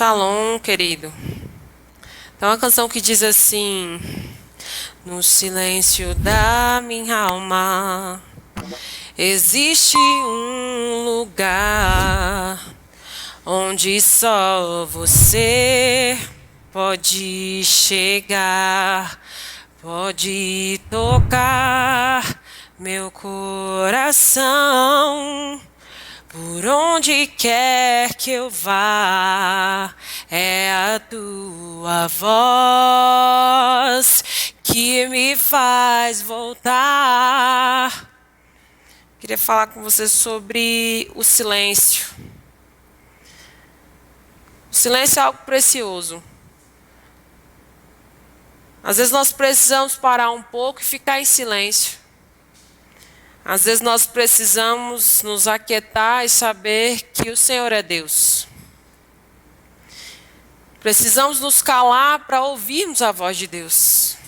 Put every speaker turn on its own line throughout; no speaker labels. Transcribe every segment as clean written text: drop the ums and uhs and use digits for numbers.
Shalom, querido. Tem uma canção que diz assim: no silêncio da minha alma existe um lugar onde só você pode chegar, pode tocar meu coração. Por onde quer que eu vá, é a tua voz que me faz voltar. Queria falar com você sobre o silêncio. O silêncio é algo precioso. Às vezes nós precisamos parar um pouco e ficar em silêncio. Às vezes nós precisamos nos aquietar e saber que o Senhor é Deus. Precisamos nos calar para ouvirmos a voz de Deus.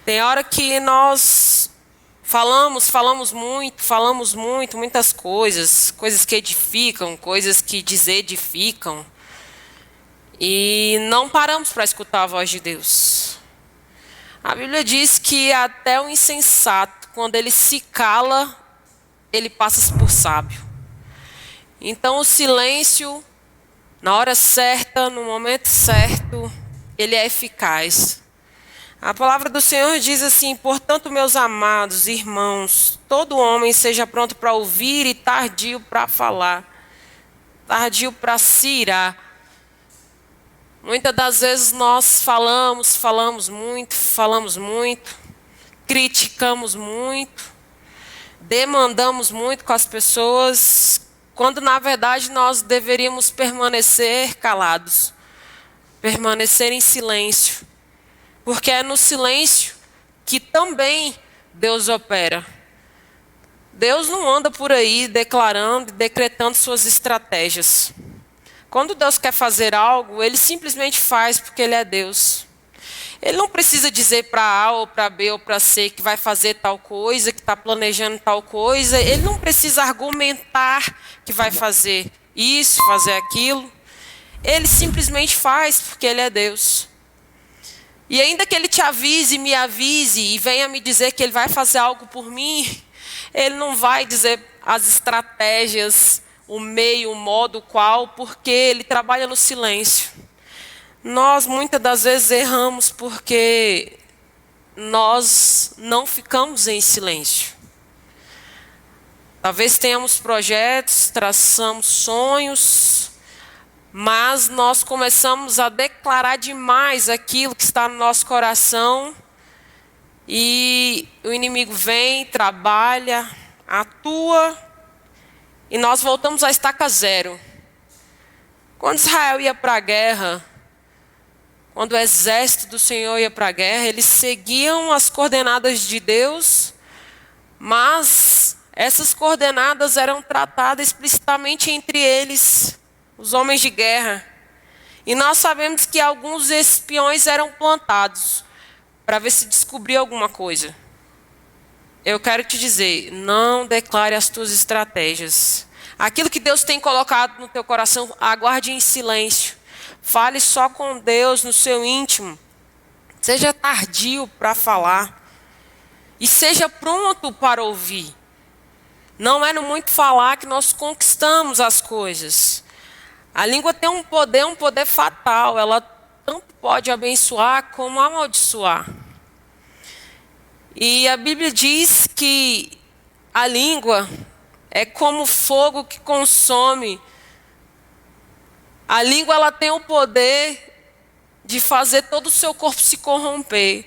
Tem hora que nós falamos muito, muitas coisas que edificam, coisas que desedificam. E não paramos para escutar a voz de Deus. A Bíblia diz que até o insensato, quando ele se cala, ele passa por sábio. Então o silêncio, na hora certa, no momento certo, ele é eficaz. A palavra do Senhor diz assim: portanto, meus amados irmãos, todo homem seja pronto para ouvir e tardio para falar, tardio para se irar. Muitas das vezes nós falamos muito, criticamos muito, demandamos muito com as pessoas, quando na verdade nós deveríamos permanecer calados, permanecer em silêncio, porque é no silêncio que também Deus opera. Deus não anda por aí declarando e decretando suas estratégias. Quando Deus quer fazer algo, Ele simplesmente faz porque Ele é Deus. Ele não precisa dizer para A ou para B ou para C que vai fazer tal coisa, que está planejando tal coisa. Ele não precisa argumentar que vai fazer isso, fazer aquilo. Ele simplesmente faz porque Ele é Deus. E ainda que Ele te avise, me avise e venha me dizer que Ele vai fazer algo por mim, Ele não vai dizer as estratégias, o meio, o modo, qual, porque Ele trabalha no silêncio. Nós muitas das vezes erramos porque nós não ficamos em silêncio. Talvez tenhamos projetos, traçamos sonhos, mas nós começamos a declarar demais aquilo que está no nosso coração e o inimigo vem, trabalha, atua e nós voltamos à estaca zero. Quando Israel ia para a guerra, quando o exército do Senhor ia para a guerra, eles seguiam as coordenadas de Deus, mas essas coordenadas eram tratadas explicitamente entre eles, os homens de guerra. E nós sabemos que alguns espiões eram plantados para ver se descobria alguma coisa. Eu quero te dizer, não declare as tuas estratégias. Aquilo que Deus tem colocado no teu coração, aguarde em silêncio. Fale só com Deus no seu íntimo. Seja tardio para falar. E seja pronto para ouvir. Não é no muito falar que nós conquistamos as coisas. A língua tem um poder fatal. Ela tanto pode abençoar como amaldiçoar. E a Bíblia diz que a língua é como fogo que consome. A língua ela tem o poder de fazer todo o seu corpo se corromper.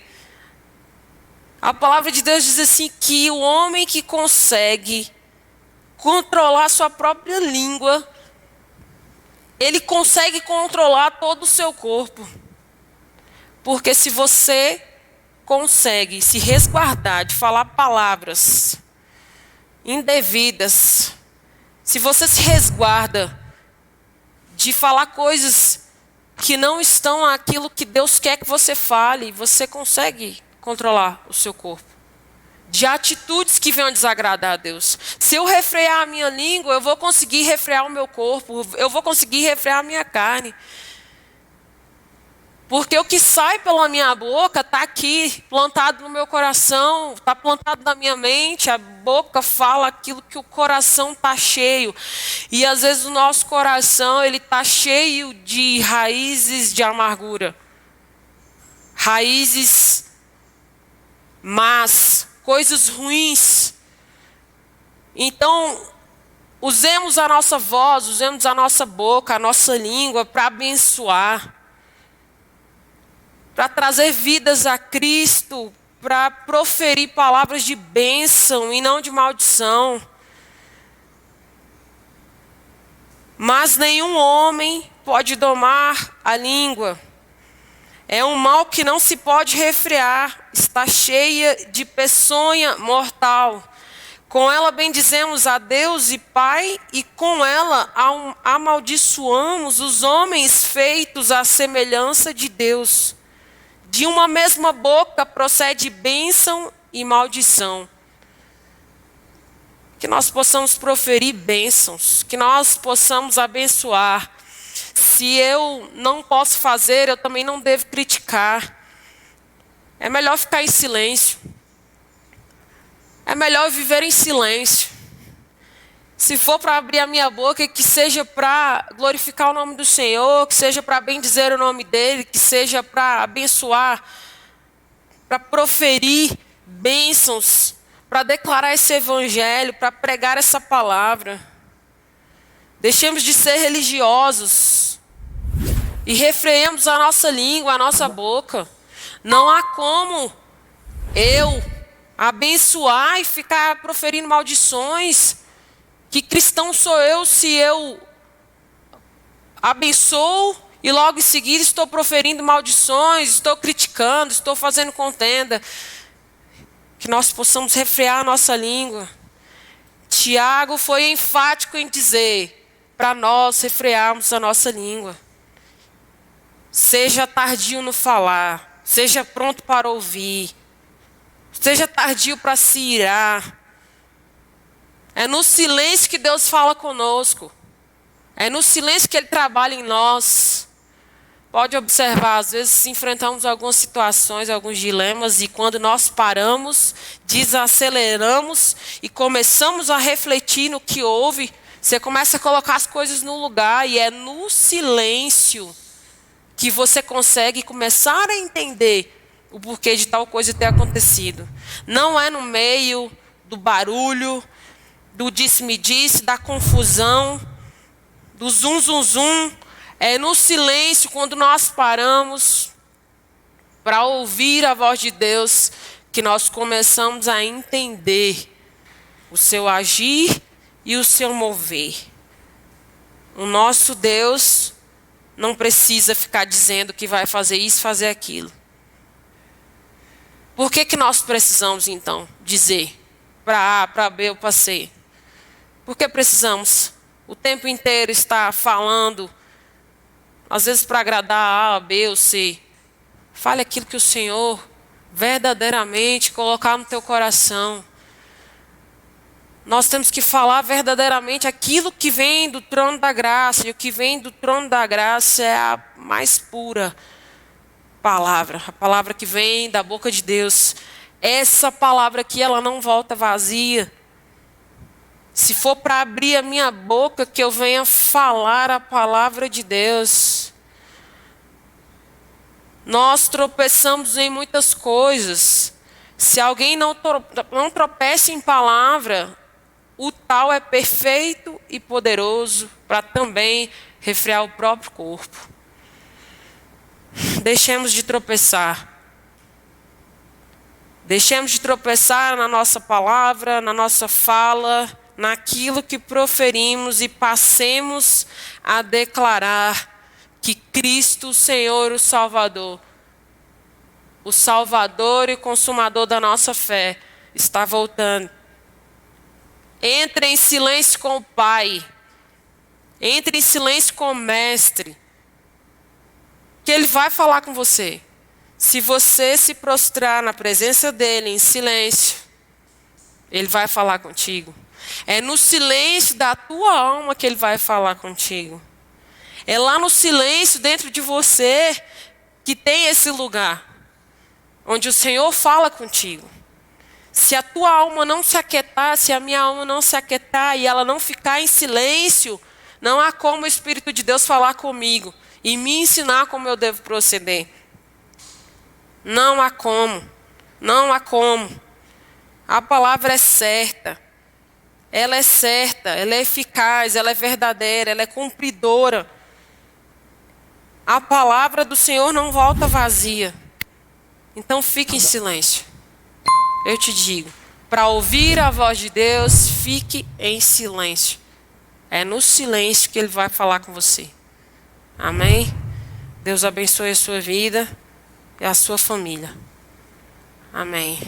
A palavra de Deus diz assim que o homem que consegue controlar a sua própria língua, ele consegue controlar todo o seu corpo. Porque se você consegue se resguardar de falar palavras indevidas, se você se resguarda de falar coisas que não estão aquilo que Deus quer que você fale, você consegue controlar o seu corpo. de atitudes que venham desagradar a Deus. Se eu refrear a minha língua, eu vou conseguir refrear o meu corpo, eu vou conseguir refrear a minha carne. Porque o que sai pela minha boca está aqui, plantado no meu coração, está plantado na minha mente. A boca fala aquilo que o coração está cheio. E às vezes o nosso coração ele está cheio de raízes de amargura. Raízes más, coisas ruins. Então, usemos a nossa voz, usemos a nossa boca, a nossa língua para abençoar, para trazer vidas a Cristo, para proferir palavras de bênção e não de maldição. Mas nenhum homem pode domar a língua. É um mal que não se pode refrear, está cheia de peçonha mortal. Com ela bendizemos a Deus e Pai, e com ela amaldiçoamos os homens feitos à semelhança de Deus. De uma mesma boca procede bênção e maldição. Que nós possamos proferir bênçãos, que nós possamos abençoar. Se eu não posso fazer, eu também não devo criticar. É melhor ficar em silêncio. É melhor viver em silêncio. Se for para abrir a minha boca, que seja para glorificar o nome do Senhor, que seja para bendizer o nome dEle, que seja para abençoar, para proferir bênçãos, para declarar esse evangelho, para pregar essa palavra. Deixemos de ser religiosos e refreemos a nossa língua, a nossa boca. Não há como eu abençoar e ficar proferindo maldições. Que cristão sou eu se eu abençoo e logo em seguida estou proferindo maldições, estou criticando, estou fazendo contenda? Que nós possamos refrear a nossa língua. Tiago foi enfático em dizer para nós refrearmos a nossa língua. Seja tardio no falar, seja pronto para ouvir, seja tardio para se irar. É no silêncio que Deus fala conosco. É no silêncio que Ele trabalha em nós. Pode observar, às vezes enfrentamos algumas situações, alguns dilemas, e quando nós paramos, desaceleramos e começamos a refletir no que houve, você começa a colocar as coisas no lugar, e é no silêncio que você consegue começar a entender o porquê de tal coisa ter acontecido. Não é no meio do barulho, do disse-me-disse, da confusão, do zum, zum, zum. É no silêncio, quando nós paramos para ouvir a voz de Deus, que nós começamos a entender o seu agir e o seu mover. O nosso Deus não precisa ficar dizendo que vai fazer isso, fazer aquilo. Por que nós precisamos, então, dizer para A, para B ou para C? Por que precisamos o tempo inteiro estar falando, às vezes para agradar A, B ou C? Fale aquilo que o Senhor verdadeiramente colocar no teu coração. Nós temos que falar verdadeiramente aquilo que vem do trono da graça. E o que vem do trono da graça é a mais pura palavra. A palavra que vem da boca de Deus. Essa palavra aqui, ela não volta vazia. Se for para abrir a minha boca, que eu venha falar a palavra de Deus. Nós tropeçamos em muitas coisas. Se alguém não tropeça em palavra, o tal é perfeito e poderoso para também refrear o próprio corpo. Deixemos de tropeçar. Deixemos de tropeçar na nossa palavra, na nossa fala, naquilo que proferimos, e passemos a declarar que Cristo, o Senhor, o Salvador e consumador da nossa fé, está voltando. Entre em silêncio com o Pai. Entre em silêncio com o Mestre. Que Ele vai falar com você. Se você se prostrar na presença dEle em silêncio, Ele vai falar contigo. É no silêncio da tua alma que Ele vai falar contigo. É lá no silêncio dentro de você que tem esse lugar, onde o Senhor fala contigo. Se a tua alma não se aquietar, se a minha alma não se aquietar e ela não ficar em silêncio, não há como o Espírito de Deus falar comigo e me ensinar como eu devo proceder. Não há como. Não há como. A palavra é certa. Ela é certa, ela é eficaz, ela é verdadeira, ela é cumpridora. A palavra do Senhor não volta vazia. Então fique em silêncio. Eu te digo, para ouvir a voz de Deus, fique em silêncio. É no silêncio que Ele vai falar com você. Amém? Deus abençoe a sua vida e a sua família. Amém.